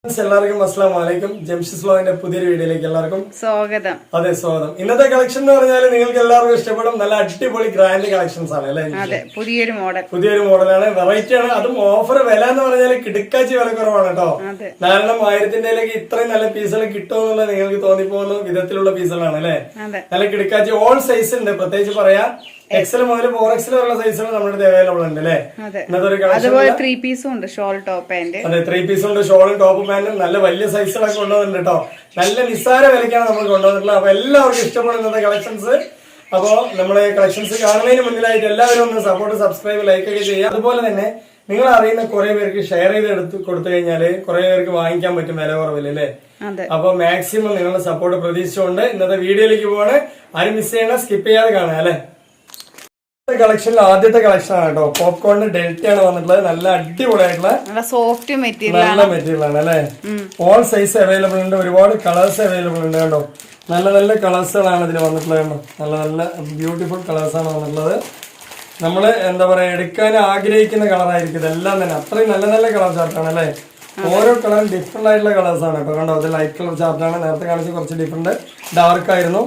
എല്ലാവർക്കും അസ്സലാമു അലൈക്കും. ജംഷിസ് വ്ലോഗിന്റെ പുതിയൊരു വീഡിയോയിലേക്ക് എല്ലാവർക്കും സ്വാഗതം. അതെ, സ്വാഗതം. ഇന്നത്തെ കളക്ഷൻ എന്ന് പറഞ്ഞാൽ നിങ്ങൾക്ക് എല്ലാവർക്കും ഇഷ്ടപ്പെടും. നല്ല അടിപൊളി ഗ്രാൻഡ് കളക്ഷൻസ് ആണ് അല്ലെ? അതെ, പുതിയൊരു മോഡലാണ്, വെറൈറ്റി ആണ്. അതും ഓഫർ വില എന്ന് പറഞ്ഞാൽ കിടക്കാച്ചി വില കുറവാണ് കേട്ടോ. കാരണം 1000 ഇത്രയും നല്ല പീസുകൾ കിട്ടുമെന്നുള്ള നിങ്ങൾക്ക് തോന്നിപ്പോകുന്ന വിധത്തിലുള്ള പീസുകളാണ് അല്ലെ? നല്ല കിടക്കാച്ചി ഓൾ സൈസ് ഉണ്ട്. പ്രത്യേകിച്ച് പറയാം, എക്സൽ മുതൽ 4XL വരെയുള്ള സൈസുകൾ നമ്മുടെ അവൈലബിൾ ഉണ്ട് അല്ലെ? അതുപോലെ 3 പീസും ഉണ്ട്, ഷോൾ ടോപ്പ് പാന്റ്. അതെ, 3 പീസും ഉണ്ട്, ഷോളും ടോപ്പ് പാന്റും. നല്ല വലിയ സൈസുകളൊക്കെ കൊണ്ടുവന്നിട്ടുണ്ട് കേട്ടോ. നല്ല നിസ്സാര വിലക്കാണ് നമ്മൾ കൊണ്ടുവന്നിട്ടുള്ളത്. അപ്പൊ എല്ലാവർക്കും ഇഷ്ടപ്പെടുന്നത് കളക്ഷൻസ്. അപ്പോ നമ്മള് കളക്ഷൻസ് കാണുന്നതിന് മുന്നിലായിട്ട് എല്ലാവരും ഒന്ന് സപ്പോർട്ട്, സബ്സ്ക്രൈബ്, ലൈക്ക് ഒക്കെ ചെയ്യുക. അതുപോലെ തന്നെ നിങ്ങൾ അറിയുന്ന കുറെ പേർക്ക് ഷെയർ ചെയ്ത് കൊടുത്തു കഴിഞ്ഞാല് കുറെ പേർക്ക് വാങ്ങിക്കാൻ പറ്റും വില കുറവില്ല അല്ലേ? അപ്പൊ മാക്സിമം നിങ്ങളുടെ സപ്പോർട്ട് പ്രതീക്ഷിച്ചുകൊണ്ട് ഇന്നത്തെ വീഡിയോയിലേക്ക് പോവാണ്. ആരും മിസ് ചെയ്യണം, സ്കിപ്പ് ചെയ്യാതെ കാണാം അല്ലെ? കളക്ഷനിൽ ആദ്യത്തെ കളക്ഷൻ ആണ് കേട്ടോ. പോപ്കോണിന്റെ ഡെൽറ്റ ആണ് വന്നിട്ടുള്ളത്. നല്ല അടിപൊളിയായിട്ടുള്ള സോഫ്റ്റ് മെറ്റീരിയൽ, നല്ല മെറ്റീരിയൽ ആണ് അല്ലെ? ഓൾ സൈസ് അവൈലബിൾ ഉണ്ട്, ഒരുപാട് കളേഴ്സ് അവൈലബിൾ ഉണ്ട് കേട്ടോ. നല്ല നല്ല കളേഴ്സുകളാണ് ഇതിൽ വന്നിട്ടുള്ളത് കേട്ടോ. നല്ല നല്ല ബ്യൂട്ടിഫുൾ കളേഴ്സ് ആണ് വന്നിട്ടുള്ളത്. നമ്മള് എന്താ പറയാ, എടുക്കാൻ ആഗ്രഹിക്കുന്ന കളറായിരിക്കും ഇതെല്ലാം തന്നെ. അത്രയും നല്ല നല്ല കളർ ചാർട്ടാണ് അല്ലെ? ഓരോ കളറും ഡിഫറെന്റ് ആയിട്ടുള്ള കളേഴ്സ് ആണ് കേട്ടോ. കണ്ടോ, അത് ലൈറ്റ് കളർ ചാർട്ടാണ്. നേരത്തെ കാണിച്ച് കുറച്ച് ഡിഫറെന്റ് ഡാർക്ക് ആയിരുന്നു.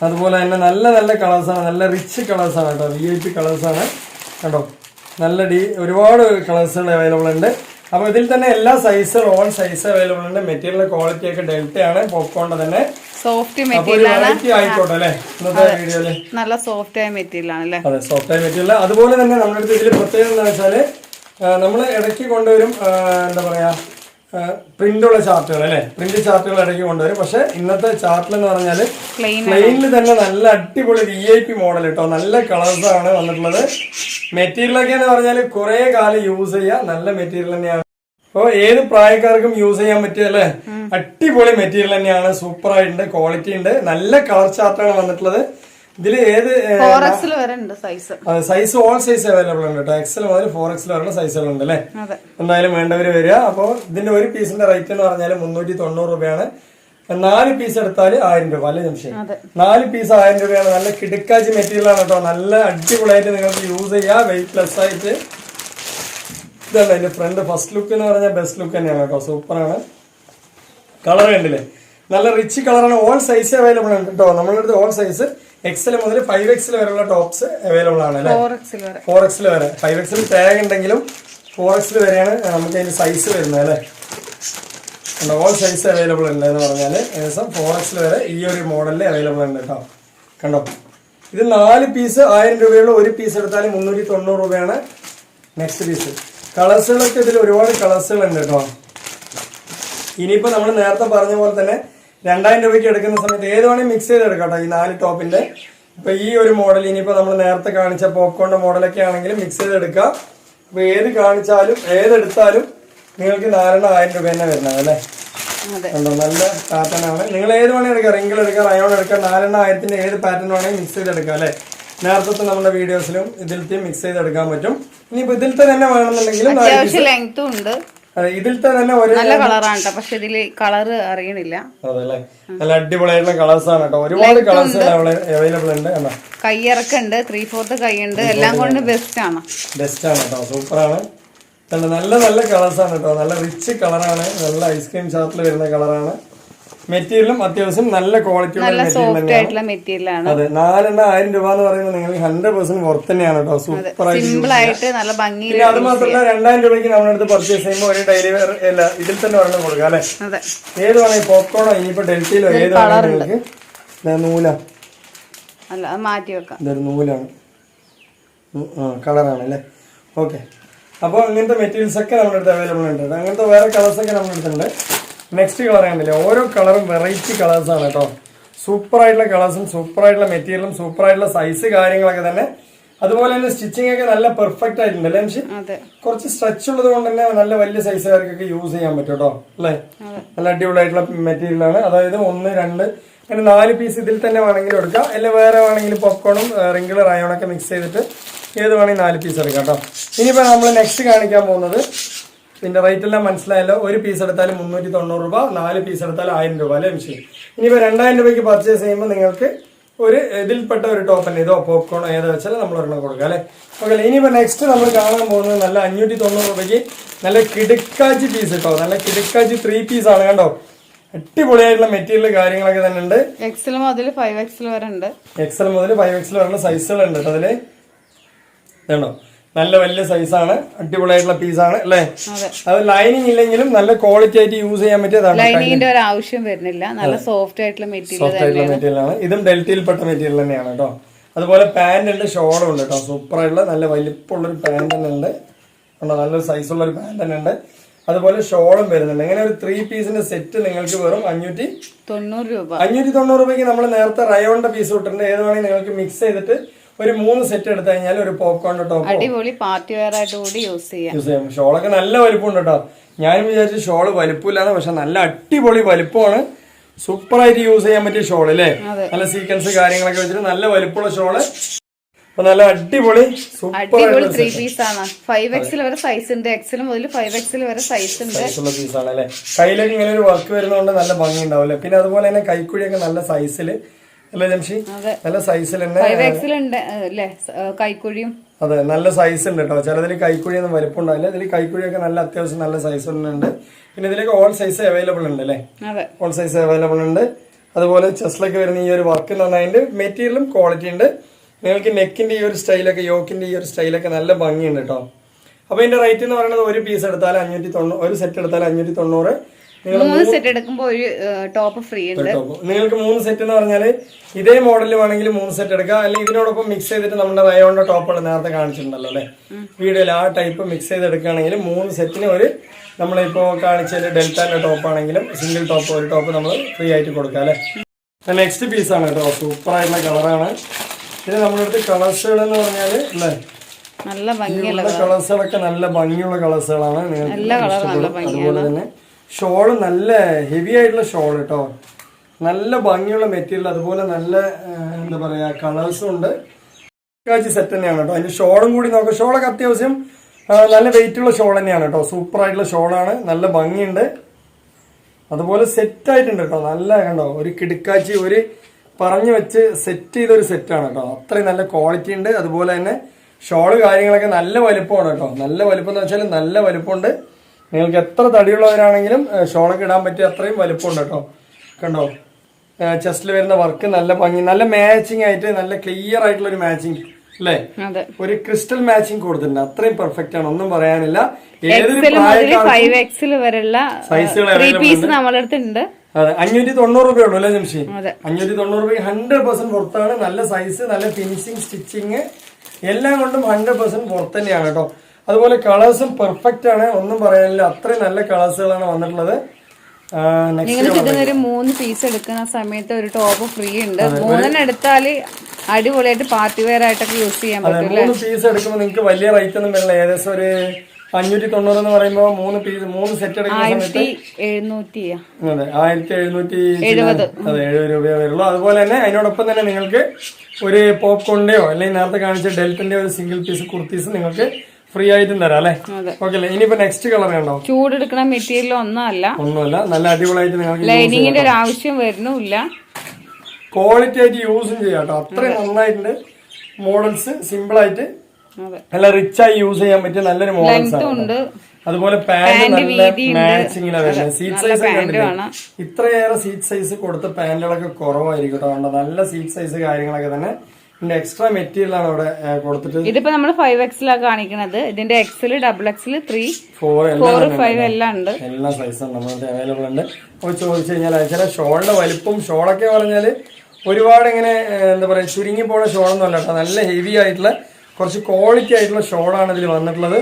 അതുപോലെ തന്നെ നല്ല നല്ല കളേഴ്സാണ്, നല്ല റിച്ച് കളേഴ്സാണ് കേട്ടോ. VIP കളേഴ്സാണ് കേട്ടോ. നല്ല ഒരുപാട് കളേഴ്സുകൾ അവൈലബിൾ ഉണ്ട്. അപ്പൊ ഇതിൽ തന്നെ എല്ലാ സൈസും ഓൾ സൈസ് അവൈലബിൾ ഉണ്ട്. മെറ്റീരിയൽ ക്വാളിറ്റി ഒക്കെ ഡെൽറ്റയാണ്, പോപ്കോണിന്റെ തന്നെ സോഫ്റ്റ് മെറ്റീരിയൽ ആയിക്കോട്ടെ അല്ലെ? ഇന്നത്തെ വീഡിയോയില് നല്ല സോഫ്റ്റ് ആയ മെറ്റീരിയൽ ആണ്. അതെ, സോഫ്റ്റ് ആയ മെറ്റീരിയൽ. അതുപോലെ തന്നെ നമ്മുടെ അടുത്ത് ഇതിൽ പ്രത്യേകത എന്താ വെച്ചാല്, നമ്മള് ഇടയ്ക്ക് കൊണ്ടുവരും എന്താ പറയാ, പ്രിന്റുള്ള ചാർട്ടുകൾ അല്ലെ? പ്രിന്റ് ചാർട്ടുകൾ ഇടയ്ക്ക് കൊണ്ടുവരും. പക്ഷെ ഇന്നത്തെ ചാർട്ടിൽ എന്ന് പറഞ്ഞാല് പ്ലെയിനിൽ തന്നെ നല്ല അടിപൊളി VIP മോഡൽ കേട്ടോ. നല്ല കളേഴ്സ് ആണ് വന്നിട്ടുള്ളത്. മെറ്റീരിയലൊക്കെ എന്ന് പറഞ്ഞാല് കുറെ കാലം യൂസ് ചെയ്യാം. നല്ല മെറ്റീരിയൽ തന്നെയാണ്. അപ്പൊ ഏത് പ്രായക്കാർക്കും യൂസ് ചെയ്യാൻ പറ്റിയ അല്ലെ? അടിപൊളി മെറ്റീരിയൽ തന്നെയാണ്. സൂപ്പർ ആയിട്ടുണ്ട്, ക്വാളിറ്റി ഉണ്ട്. നല്ല കളർ ചാർട്ടാണ് വന്നിട്ടുള്ളത്. ഇതില് ഏത് സൈസ് ഓൾ സൈസ് അവൈലബിൾ ഉണ്ട് കേട്ടോ. XL മുതൽ 4XL വരെയുള്ള സൈസുകളുണ്ട് അല്ലെ? എന്തായാലും വേണ്ടവര് വരിക. അപ്പൊ ഇതിന്റെ ഒരു പീസിന്റെ റേറ്റ് എന്ന് പറഞ്ഞാൽ 390 രൂപയാണ്. 4 പീസ് എടുത്താൽ 1000 രൂപ അല്ലെ ജംഷി? 4 പീസ് 1000 രൂപയാണ്. നല്ല കിടക്കാച്ചി മെറ്റീരിയൽ ആണ് കേട്ടോ. നല്ല അടിപൊളിയായിട്ട് നിങ്ങൾക്ക് യൂസ് ചെയ്യാം, വെയിറ്റ് ലെസ് ആയിട്ട്. ഇതല്ല അതിന്റെ ഫ്രണ്ട് ഫസ്റ്റ് ലുക്ക് എന്ന് പറഞ്ഞാൽ ബെസ്റ്റ് ലുക്ക് തന്നെയാണ് കേട്ടോ. സൂപ്പറാണ്. കളർ കണ്ടില്ലേ? നല്ല റിച്ച് കളറാണ്. ഓൾ സൈസ് അവൈലബിൾ ഉണ്ട് കേട്ടോ. നമ്മളുടെ അടുത്ത് ഓൾ സൈസ് XL മുതൽ 5XL വരെയുള്ള ടോപ്സ് അവൈലബിൾ ആണ് അല്ലെ? 4XL വരെ. 5XL ടാഗ് ഉണ്ടെങ്കിലും 4XL വരെയാണ് നമുക്ക് അതിന്റെ സൈസ് വരുന്നത് അല്ലെ? ഓൾ സൈസ് അവൈലബിൾ ഉണ്ട് എന്ന് പറഞ്ഞാൽ ഏകദേശം 4XL വരെ ഈ ഒരു മോഡലിൽ അവൈലബിൾ ഉണ്ട് കേട്ടോ. കണ്ടോ, ഇത് 4 പീസ് 1000 രൂപയുള്ള, ഒരു പീസ് എടുത്താൽ 390 രൂപയാണ്. നെക്സ്റ്റ് പീസ് കളേഴ്സുകളൊക്കെ ഇതിൽ ഒരുപാട് കളേഴ്സുകൾ ഉണ്ട് കേട്ടോ. ഇനിയിപ്പോ നമ്മൾ നേരത്തെ പറഞ്ഞ പോലെ തന്നെ 2000 രൂപയ്ക്ക് എടുക്കുന്ന സമയത്ത് ഏത് വേണമെങ്കിൽ മിക്സ് ചെയ്തെടുക്കാം കേട്ടോ. ഈ 4 ടോപ്പിന്റെ ഇപ്പൊ ഈ ഒരു മോഡൽ, ഇനിയിപ്പോ നമ്മൾ നേരത്തെ കാണിച്ച പോപ്കോണിന്റെ മോഡലൊക്കെ ആണെങ്കിൽ മിക്സ് ചെയ്തെടുക്കാം. അപ്പൊ ഏത് കാണിച്ചാലും ഏതെടുത്താലും നിങ്ങൾക്ക് 1000 രൂപ തന്നെ വരുന്നത് അല്ലെ? നല്ല പാറ്റേൺ ആണ്. നിങ്ങൾ ഏത് വേണമെങ്കിൽ എടുക്കാം, റിങ്കിൾ എടുക്കാം, റയോൺ എടുക്കാം. 1000 ഏത് പാറ്റേൺ വേണമെങ്കിൽ മിക്സ് ചെയ്തെടുക്കാം അല്ലെ? നേരത്തെ നമ്മുടെ വീഡിയോസിലും ഇതിലത്തെ മിക്സ് ചെയ്തെടുക്കാൻ പറ്റും. ഇനിയിപ്പോ ഇതിലത്തെ തന്നെ വേണമെന്നുണ്ടെങ്കിലും ഇതിലത്തെ തന്നെ നല്ല കളറാണ്. പക്ഷെ ഇതില് കളർ അറിയണില്ല. അതല്ലേ, നല്ല അടിപൊളിയായിട്ടുള്ള കളേഴ്സ് ആണ് കേട്ടോ. ഒരുപാട് കളേഴ്സ് അവൈലബിൾ ഉണ്ട്. കയ്യിറക്കുണ്ട്, 3/4 കൈയുണ്ട്. എല്ലാം കൊണ്ട് ബെസ്റ്റ് ആണ് കേട്ടോ. സൂപ്പറാണ്. നല്ല നല്ല കളേഴ്സ് ആണ് കേട്ടോ. നല്ല റിച്ച് കളറാണ്. നല്ല ഐസ്ക്രീം ചാർട്ടിൽ വരുന്ന കളറാണ്. മെറ്റീരിയലും അത്യാവശ്യം നല്ല ക്വാളിറ്റിയുള്ള മെറ്റീരിയൽ ആണ്. അതെ, 1000 രൂപ എന്ന് പറയുമ്പോൾ നിങ്ങൾക്ക് 100% വർത്ത് തന്നെയാണ് കേട്ടോ. സൂപ്പർ ആയിട്ട് നല്ല ഭംഗി. പിന്നെ അത് മാത്രമല്ല, 2000 രൂപയ്ക്ക് നമ്മുടെ അടുത്ത് പർച്ചേസ് ചെയ്യുമ്പോൾ ഒരു ഡെയിലി വെയർ അല്ല ഇതിൽ തന്നെ ഒരെണ്ണം കൊടുക്കാം അല്ലെ? ഏത് വേണമെങ്കിൽ പോപ്കോണോ ഇനിയിപ്പോ ഡെൽറ്റയിലോ ഏത് വേണമെങ്കിൽ നൂലാ അല്ല, മാറ്റി വെക്കാം. ഇതൊരു നൂലാണ്, കളറാണ് അല്ലേ? ഓക്കെ. അപ്പോൾ അങ്ങനത്തെ മെറ്റീരിയൽസ് ഒക്കെ നമ്മുടെ അടുത്ത് അവൈലബിൾ ഉണ്ട്. അങ്ങനത്തെ വേറെ കളേഴ്സ് ഒക്കെ നമ്മുടെ അടുത്തുണ്ട്. നെക്സ്റ്റ് കളർ കണ്ടില്ലേ? ഓരോ കളറും വെറൈറ്റി കളേഴ്സ് ആണ് കേട്ടോ. സൂപ്പർ ആയിട്ടുള്ള കളേഴ്സും സൂപ്പർ ആയിട്ടുള്ള മെറ്റീരിയലും സൂപ്പർ ആയിട്ടുള്ള സൈസ് കാര്യങ്ങളൊക്കെ തന്നെ. അതുപോലെ തന്നെ സ്റ്റിച്ചിങ് ഒക്കെ നല്ല പെർഫെക്റ്റ് ആയിട്ടുണ്ട് അല്ലേ? കുറച്ച് സ്ട്രെച്ച് ഉള്ളത് കൊണ്ട് തന്നെ നല്ല വലിയ സൈസുകാർക്കൊക്കെ യൂസ് ചെയ്യാൻ പറ്റും കേട്ടോ അല്ലേ? നല്ല അടിപൊളിയായിട്ടുള്ള മെറ്റീരിയൽ ആണ്. അതായത് 1, 2 അങ്ങനെ 4 പീസ് ഇതിൽ തന്നെ വേണമെങ്കിലും എടുക്കാം. അല്ലെ വേറെ വേണമെങ്കിൽ പോപ്കോണും റിങ്കിൾ റയോണൊക്കെ മിക്സ് ചെയ്തിട്ട് ഏത് വേണമെങ്കിൽ 4 പീസ് എടുക്കാം കേട്ടോ. ഇനിയിപ്പോ നമ്മൾ നെക്സ്റ്റ് കാണിക്കാൻ പോകുന്നത്, ഇതിന്റെ റേറ്റ് എല്ലാം മനസ്സിലായല്ലോ. ഒരു പീസ് എടുത്താലും 390 രൂപ, 4 പീസ് എടുത്താലും 1000 രൂപ അല്ലെ? ഇനിയിപ്പോ 2000 രൂപയ്ക്ക് പർച്ചേസ് ചെയ്യുമ്പോൾ നിങ്ങൾക്ക് ഒരു ഇതിൽപ്പെട്ട ഒരു ടോപ്പ് തന്നെ, ഇതോ പോപ്കോൺ ഏതാ വെച്ചാൽ നമ്മൾ ഒരെണ്ണം കൊടുക്കുക അല്ലെ. ഓക്കെ, ഇനിയിപ്പോ നെക്സ്റ്റ് നമ്മൾ കാണാൻ പോകുന്നത് നല്ല 590 രൂപയ്ക്ക് നല്ല കിടുക്കാച്ചി പീസ് കേട്ടോ. നല്ല കിടുക്കാച്ചി 3 പീസ് ആണ് കണ്ടോ. അടിപൊളിയായിട്ടുള്ള മെറ്റീരിയൽ കാര്യങ്ങളൊക്കെ തന്നെ ഉണ്ട്. എക്സൽ മുതൽ 5XL വരെ ഉണ്ട്. എക്സൽ മുതൽ 5XL വരെയുള്ള സൈസുകളുണ്ട് കേട്ടോ അതില്. വേണോ, നല്ല വലിയ സൈസാണ്, അടിപൊളിയായിട്ടുള്ള പീസാണ് അല്ലേ. അത് ലൈനിങ് ഇല്ലെങ്കിലും നല്ല ക്വാളിറ്റി ആയിട്ട് യൂസ് ചെയ്യാൻ പറ്റിയതാണ്. ലൈനിങ്ങിന്റെ ഒരു ആവശ്യം വരുന്നില്ല, നല്ല സോഫ്റ്റ് ആയിട്ടുള്ള മെറ്റീരിയൽ ആണ്. ഇതും ഡെൽറ്റയിൽപ്പെട്ട മെറ്റീരിയൽ തന്നെയാണ് കേട്ടോ. അതുപോലെ പാന്റ് ഉണ്ട്, ഷോളും ഉണ്ട് കേട്ടോ. സൂപ്പർ ആയിട്ടുള്ള നല്ല വലിപ്പമുള്ളൊരു പാന്റ് തന്നെ ഉണ്ട്, നല്ലൊരു സൈസുള്ള ഒരു പാന്റ് തന്നെ ഉണ്ട്. അതുപോലെ ഷോളും വരുന്നുണ്ട്. ഇങ്ങനെ ഒരു 3 പീസിന്റെ സെറ്റ് നിങ്ങൾക്ക് വെറും 590 രൂപ. 590 രൂപയ്ക്ക് നമ്മൾ നേരത്തെ റയോണിന്റെ പീസ് ഇട്ടിട്ടുണ്ട്. ഏത് വേണമെങ്കിൽ നിങ്ങൾക്ക് മിക്സ് ചെയ്തിട്ട് ഒരു 3 സെറ്റ് എടുത്തു കഴിഞ്ഞാൽ ഒരു പോപ്കോണിന്റെ ടോപ്പ് അടിപൊളി പാർട്ടി വെയർ ആയിട്ട് കൂടി യൂസ് ചെയ്യാം. ഷോളൊക്കെ നല്ല വലിപ്പമുണ്ട് കേട്ടോ. ഞാനും വിചാരിച്ചു ഷോള് വലിപ്പമില്ലാന്ന്, പക്ഷെ നല്ല അടിപൊളി വലിപ്പമാണ്. സൂപ്പർ ആയിട്ട് യൂസ് ചെയ്യാൻ പറ്റിയ ഷോള് അല്ലേ. നല്ല സീക്വൻസ് കാര്യങ്ങളൊക്കെ വെച്ചിട്ട് നല്ല വലിപ്പമുള്ള ഷോള്, നല്ല അടിപൊളി സൂപ്പർ 3 പീസ് ആണ്. 5XL വരെ സൈസ് ഉണ്ട്. എക്സൽ മുതൽ 5XL വരെ സൈസ് ഉണ്ട്. പീസാണ് അല്ലെ. കയ്യിലൊക്കെ ഇങ്ങനെ ഒരു വർക്ക് വരുന്നതുകൊണ്ട് നല്ല ഭംഗി ഉണ്ടാവും അല്ലെ. പിന്നെ അതുപോലെ തന്നെ കൈക്കുഴിയൊക്കെ നല്ല സൈസില് അല്ലേ ജംഷി, നല്ല സൈസിൽ തന്നെ 5XL ഉണ്ട് അല്ലേ കൈക്കുഴിയും. അതെ, നല്ല സൈസ് ഉണ്ട് കേട്ടോ. ചിലതിൽ കൈക്കുഴിയൊന്നും വലിപ്പം ഉണ്ടാവില്ല. ഇതിൽ കൈക്കുഴിയൊക്കെ നല്ല അത്യാവശ്യം നല്ല സൈസ് ഉണ്ട്. പിന്നെ ഇതിലേക്ക് ഓൾ സൈസ് അവൈലബിൾ ഉണ്ട് അല്ലേ. ഓൾ സൈസ് അവൈലബിൾ ഉണ്ട്. അതുപോലെ ചെസ്റ്റിലൊക്കെ വരുന്ന ഈ ഒരു വർക്ക് എന്ന് പറഞ്ഞാൽ അതിന്റെ മെറ്റീരിയലും ക്വാളിറ്റി ഉണ്ട്. നിങ്ങൾക്ക് നെക്കിന്റെ ഈ ഒരു സ്റ്റൈലൊക്കെ, യോക്കിന്റെ ഈ ഒരു സ്റ്റൈലൊക്കെ നല്ല ഭംഗിയുണ്ട് കേട്ടോ. അപ്പൊ ഇതിന്റെ റേറ്റ് എന്ന് പറയുന്നത് ഒരു പീസ് എടുത്താൽ 590, ഒരു സെറ്റ് എടുത്താൽ 590. 3 സെറ്റ് എടുക്കുമ്പോൾ ഒരു ടോപ്പ് ഫ്രീ ഉണ്ട്. നിങ്ങൾക്ക് 3 സെറ്റ് എന്ന് പറഞ്ഞാൽ ഇതേ മോഡലിൽ വേണമെങ്കിൽ 3 സെറ്റ് എടുക്കാം. അല്ലെങ്കിൽ ഇതിനോടൊപ്പം മിക്സ് ചെയ്തിട്ട് നമ്മുടെ റയോണിന്റെ ടോപ്പുകൾ നേരത്തെ കാണിച്ചിട്ടുണ്ടല്ലോ അല്ലെ വീഡിയോയിൽ, ആ ടൈപ്പ് മിക്സ് ചെയ്തെടുക്കുകയാണെങ്കിൽ 3 സെറ്റിന് ഒരു നമ്മളിപ്പോ കാണിച്ചതിൽ ഡെൽറ്റാന്റെ ടോപ്പ് ആണെങ്കിലും സിംഗിൾ ടോപ്പ് ഒരു ടോപ്പ് നമ്മൾ ഫ്രീ ആയിട്ട് കൊടുക്കാം അല്ലെ. നെക്സ്റ്റ് പീസാണ് കേട്ടോ. സൂപ്പർ ആയിട്ടുള്ള കളറാണ് ഇത്. നമ്മുടെ അടുത്ത് കളേഴ്സുകൾ എന്ന് പറഞ്ഞാല് അല്ലേ, നല്ല ഭംഗിയുള്ള കളേഴ്സുകളൊക്കെ നല്ല ഭംഗിയുള്ള കളേഴ്സുകളാണ്. അതുപോലെ തന്നെ ഷോള് നല്ല ഹെവി ആയിട്ടുള്ള ഷോൾ കേട്ടോ. നല്ല ഭംഗിയുള്ള മെറ്റീരിയൽ, അതുപോലെ നല്ല എന്താ പറയാ കളേഴ്സും ഉണ്ട്. സെറ്റ് തന്നെയാണ് കേട്ടോ. അതിന്റെ ഷോളും കൂടി നോക്കാം. ഷോളൊക്കെ അത്യാവശ്യം നല്ല വെയിറ്റ് ഉള്ള ഷോൾ തന്നെയാണ് കേട്ടോ. സൂപ്പർ ആയിട്ടുള്ള ഷോളാണ്, നല്ല ഭംഗിയുണ്ട്. അതുപോലെ സെറ്റ് ആയിട്ടുണ്ട് കേട്ടോ. നല്ല കണ്ടോ, ഒരു കിടുക്കാച്ചി, ഒരു പറഞ്ഞു വെച്ച് സെറ്റ് ചെയ്തൊരു സെറ്റാണ് കേട്ടോ. അത്രയും നല്ല ക്വാളിറ്റി ഉണ്ട്. അതുപോലെ തന്നെ ഷോള് കാര്യങ്ങളൊക്കെ നല്ല വലുപ്പമാണ് കേട്ടോ. നല്ല വലുപ്പം എന്ന് വെച്ചാൽ നല്ല വലുപ്പമുണ്ട്. നിങ്ങൾക്ക് എത്ര തടിയുള്ളവരാണെങ്കിലും ഷോളൊക്കെ ഇടാൻ പറ്റിയ അത്രയും വലുപ്പമുണ്ട് കേട്ടോ. കണ്ടോ, ചെസ്റ്റിൽ വരുന്ന വർക്ക് നല്ല ഭംഗി, നല്ല മാച്ചിങ് ആയിട്ട് നല്ല ക്ലിയർ ആയിട്ടുള്ള ഒരു മാച്ചിങ് അല്ലേ. ഒരു ക്രിസ്റ്റൽ മാച്ചിങ് കൊടുത്തിട്ടുണ്ട്. അത്രയും പെർഫെക്റ്റ് ആണ്, ഒന്നും പറയാനില്ല. ഏതൊരു സൈസുകൾ അതെ, 590 രൂപയുള്ളൂ അല്ലേ ജംഷി. 590 രൂപയ്ക്ക് 100% പുറത്താണ്. നല്ല സൈസ്, നല്ല ഫിനിഷിങ്, സ്റ്റിച്ചിങ് എല്ലാം കൊണ്ടും 100% പുറത്ത് തന്നെയാണ് കേട്ടോ. അതുപോലെ കളേഴ്സും പെർഫെക്റ്റ് ആണ്, ഒന്നും പറയാനില്ല. അത്രയും നല്ല കളേഴ്സുകളാണ് വന്നിട്ടുള്ളത്. നിങ്ങൾക്ക് ഇതിനൊരു 3 പീസ് എടുക്കുന്ന സമയത്ത് ഒരു ടോപ്പ് ഫ്രീ ഉണ്ട്. 3 എടുത്താല് അടിപൊളിയായിട്ട് പാർട്ടി വെയർ ആയിട്ടൊക്കെ യൂസ് ചെയ്യാൻ പറ്റും. 3 പീസ് എടുക്കുമ്പോൾ നിങ്ങൾക്ക് വലിയ റേറ്റ് ഒന്നും വരില്ല. ഏകദേശം ഒരു 590 എന്ന് പറയുമ്പോൾ 3 സെറ്റ് എടുക്കുന്ന സമയത്ത് 1770 രൂപയെ വരുള്ളൂ. അതുപോലെ തന്നെ അതിനോടൊപ്പം തന്നെ നിങ്ങൾക്ക് ഒരു പോപ്കോണിന്റെയോ അല്ലെങ്കിൽ നേരത്തെ കാണിച്ച ഡെൽറ്റന്റെ ഒരു സിംഗിൾ പീസ് കുർത്തീസ് നിങ്ങൾക്ക് ഫ്രീ ആയിട്ടും തരാം അല്ലെ. ഓക്കെ അല്ലേ. ഇനിയിപ്പോ നെക്സ്റ്റ് കളർ കണ്ടോ. ചൂടെടുക്കുന്ന മെറ്റീരിയൽ ഒന്നുമല്ല, നല്ല അടിപൊളിയായിട്ട് നിങ്ങൾക്ക് ലൈനിങ്ങിന്റെ ഒരു ആവശ്യം വരുന്നില്ല. ക്വാളിറ്റി ആയിട്ട് യൂസും ചെയ്യാം കേട്ടോ. അത്രയും നന്നായിട്ടുണ്ട്. മോഡൽസ് സിമ്പിൾ ആയിട്ട് നല്ല റിച്ച് ആയി യൂസ് ചെയ്യാൻ പറ്റിയ നല്ലൊരു മോഡൽസ് ആണ്. അതുപോലെ പാന്റ് നല്ല മാച്ചിങ്ങിലാണ് വരുന്നത്. സീറ്റ് സൈസ് കണ്ടില്ലേ, ഇത്രയേറെ സീറ്റ് സൈസ് കൊടുത്ത പാന്റുകളൊക്കെ കുറവായിരിക്കും കേട്ടോ. നല്ല സീറ്റ് സൈസ് കാര്യങ്ങളൊക്കെ തന്നെ. ഇതിന്റെ എക്സ്ട്രാ മെറ്റീരിയൽ ആണ് അവിടെ കൊടുത്തിട്ട്. ഇതിപ്പോ നമ്മൾ 5XL ആണ് കാണിക്കുന്നത്. ഇതിന്റെ XL, XXL, 3, 4, 5 എല്ലാം ഉണ്ട്. എല്ലാ സൈസും നമ്മുടെ അവൈലബിൾ ഉണ്ട്. അപ്പോൾ ചോദിച്ചു കഴിഞ്ഞാൽ ചില ഷോളിന്റെ വലിപ്പം, ഷോളൊക്കെ പറഞ്ഞാല് ഒരുപാട് ഇങ്ങനെ എന്താ പറയാ ചുരുങ്ങി പോണ ഷോളൊന്നും അല്ല കേട്ടോ. നല്ല ഹെവി ആയിട്ടുള്ള കുറച്ച് ക്വാളിറ്റി ആയിട്ടുള്ള ഷോളാണ് ഇതിൽ വന്നിട്ടുള്ളത്.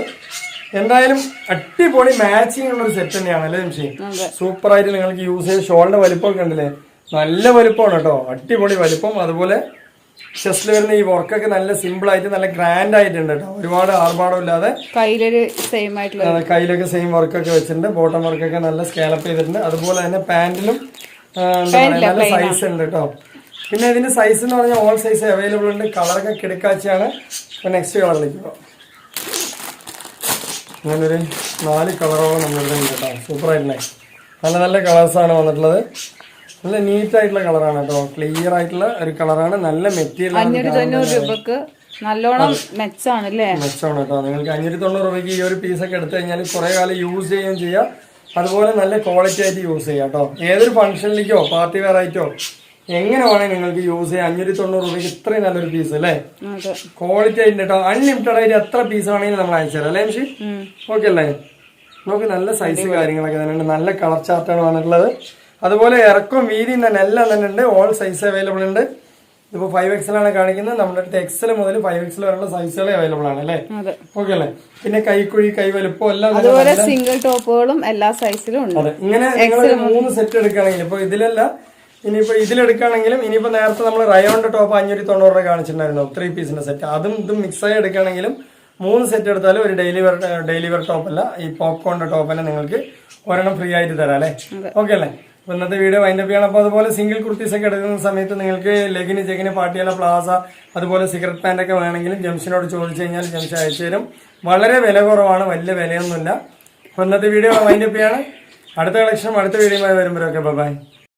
എന്തായാലും അടിപൊളി മാച്ചിങ് ഉള്ള ഒരു സെറ്റ് തന്നെയാണ് അല്ലേ ജംഷി. സൂപ്പർ ആയിട്ട് നിങ്ങൾക്ക് യൂസ് ചെയ്ത് ഷോളിന്റെ വലിപ്പം കണ്ടില്ലേ, നല്ല വലിപ്പമാണ് കേട്ടോ. അടിപൊളി വലിപ്പം. അതുപോലെ ചെസ്റ്റിൽ വരുന്ന ഈ വർക്കൊക്കെ നല്ല സിമ്പിൾ ആയിട്ട് നല്ല ഗ്രാൻഡ് ആയിട്ടുണ്ട് കേട്ടോ. ഒരുപാട് ആർഭാടം ഇല്ലാതെ കയ്യിലൊക്കെ സെയിം വർക്കൊക്കെ വെച്ചിട്ടുണ്ട്. ബോട്ടം വർക്കൊക്കെ നല്ല സ്കാലപ്പ് ചെയ്തിട്ടുണ്ട്. അതുപോലെ തന്നെ പാന്റിലും നല്ല സൈസ് ഉണ്ട് കേട്ടോ. പിന്നെ ഇതിന്റെ സൈസ് എന്ന് പറഞ്ഞാൽ ഓൾ സൈസ് അവൈലബിൾ ഉണ്ട്. കളറൊക്കെ കിടക്കാച്ചയാണ്. ഇപ്പൊ നെക്സ്റ്റ് കളറിലേക്ക് പോകാം. അങ്ങനൊരു 4 കളറോളം നമ്മളിവിടെ ഉണ്ട് കേട്ടോ. സൂപ്പർ ആയിട്ടില്ലേ, നല്ല നല്ല കളേഴ്സാണ് വന്നിട്ടുള്ളത്. നല്ല നീറ്റ് ആയിട്ടുള്ള കളറാണ് കേട്ടോ, ക്ലിയർ ആയിട്ടുള്ള ഒരു കളറാണ്, നല്ല മെറ്റീരിയൽ 590 രൂപക്ക് നല്ലോണം മെച്ചാണ് അല്ലേ? മെച്ചമാണ് കേട്ടോ. നിങ്ങൾക്ക് 590 രൂപയ്ക്ക് ഈ ഒരു പീസൊക്കെ എടുത്തു കഴിഞ്ഞാൽ കുറെ കാലം യൂസ് ചെയ്യുകയും ചെയ്യാം, അതുപോലെ നല്ല ക്വാളിറ്റി ആയിട്ട് യൂസ് ചെയ്യാം കേട്ടോ. ഏതൊരു ഫംഗ്ഷനിലേക്കോ പാർട്ടി വെയർ ആയിട്ടോ എങ്ങനെ വേണമെങ്കിൽ നിങ്ങൾക്ക് യൂസ് ചെയ്യാം. 590 രൂപയ്ക്ക് ഇത്രയും നല്ലൊരു പീസ് അല്ലേ, ക്വാളിറ്റി ആയിട്ട് കേട്ടോ. അൺലിമിറ്റഡ് ആയിട്ട് എത്ര പീസ് വേണമെങ്കിലും നമ്മൾ അയച്ചു തരാം അല്ലേ മിഷി? ഓക്കെ അല്ലേ? നമുക്ക് നല്ല സൈസ് കാര്യങ്ങളൊക്കെ തന്നെ, നല്ല കളർ ചാർട്ടാണ് വന്നിട്ടുള്ളത്. അതുപോലെ ഇറക്കം വീതിയും തന്നെ എല്ലാം തന്നെ ഉണ്ട്, ഓൾ സൈസ് അവൈലബിൾ ഉണ്ട്. ഇതിപ്പോ 5XL ആണ് കാണിക്കുന്നത്, നമ്മുടെ അടുത്ത് XL മുതൽ 5XL വരെയുള്ള സൈസുകളെ അവൈലബിൾ ആണ് അല്ലേ? ഓക്കെ അല്ലേ? പിന്നെ കൈക്കുഴി, കൈ വലുപ്പം എല്ലാം അതുപോലെ സിംഗിൾ ടോപ്പുകളും എല്ലാ സൈസിലും ഉണ്ട്. അതെ, ഇങ്ങനെ നിങ്ങൾ 3 സെറ്റ് എടുക്കുകയാണെങ്കിൽ ഇപ്പൊ ഇതിലല്ല, ഇനിയിപ്പോ ഇതിലെടുക്കുകയാണെങ്കിലും ഇനിയിപ്പോ നേരത്തെ നമ്മൾ റയോണിന്റെ ടോപ്പ് 590 രൂപ കാണിച്ചിട്ടുണ്ടായിരുന്നു 3 പീസിന്റെ സെറ്റ്, അതും ഇതും മിക്സ് ആയി എടുക്കുകയാണെങ്കിലും 3 സെറ്റ് എടുത്താലും ഒരു ഡെയിലി വെയർ ടോപ്പ് അല്ല, ഈ പോപ്കോണിന്റെ ടോപ്പ് തന്നെ നിങ്ങൾക്ക് ഒരെണ്ണം ഫ്രീ ആയിട്ട് തരാം അല്ലേ? ഓക്കെ അല്ലേ? അപ്പൊ ഇന്നത്തെ വീഡിയോ വൈൻഡപ്പ് ചെയ്യണം. അപ്പൊ അതുപോലെ സിംഗിൾ കുർത്തീസ് ഒക്കെ എടുക്കുന്ന സമയത്ത് നിങ്ങൾക്ക് ലെഗിന്, ചെക്കിന്, പാട്ടിയാല, പ്ലാസ, അതുപോലെ സിഗരറ്റ് പാന്റ് ഒക്കെ വേണമെങ്കിലും ജംഷനോട് ചോദിച്ചു കഴിഞ്ഞാൽ ജംഷൻ അയച്ചു തരും. വളരെ വില കുറവാണ്, വലിയ വിലയൊന്നുമില്ല. അപ്പൊ ഇന്നത്തെ വീഡിയോ വൈൻഡപ്പ് ചെയ്യാണ്. അടുത്ത കളക്ഷൻ അടുത്ത വീഡിയോയുമായി വരുമ്പോഴൊക്കെ ബൈ.